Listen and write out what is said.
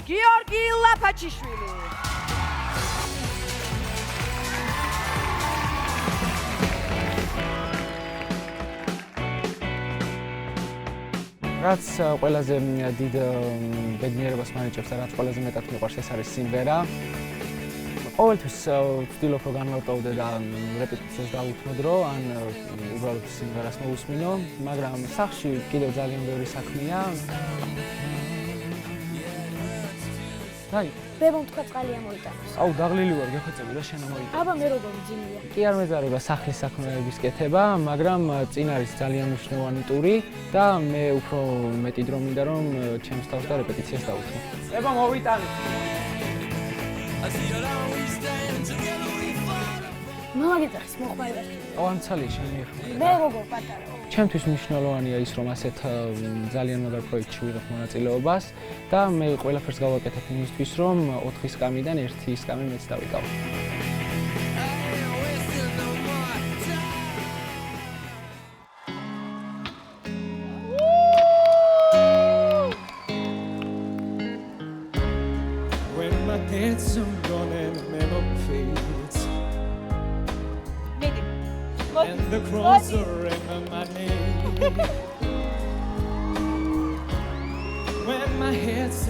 გიორგი ლაფაჩიშვილი. რაც ყველაზე დიდ ბედნიერებას მანიჭებს და რაც ყველაზე მეტად მიყვარს ეს არის სიმღერა. ყოველთვის ვცდილობ რომ განვარტოვდე და რეპეტიციას დავუთმო დრო, ან უბრალოდ სიმღერას მოვუსმინო, მაგრამ სახში კიდევ ძალიან ბევრი საქმეა. დაი, ბებამ თქვა წყალია მოიტანოს. აუ დაღლილი ვარ, გეხოცები და შენ მოიტანო. აბა მე როგორ მძიმეა. კი არ მეძარება სახლის საქმეების კეთება, მაგრამ წინ არის ძალიან მნიშვნელოვანი ტური და მე უფრო მეტი დრო მინდა რომ ჩემს თავს და რეპეტიციას დავუთმო. ება მოვიტანე. მაგიტახის მოხმარებას. ავანცალი შენი ხო? მე როგორ პატარა. ჩემთვის მნიშვნელოვანია ის რომ ასეთ ძალიან მაგარ პროექტში ვიღებ მონაწილეობას და მე ყველაფერს გავაკეთებ იმისთვის რომ 4 სკამიდან 1 სკამი მეც დავიკავო. When my head's gone and memory fades and the cross around my name. When my head's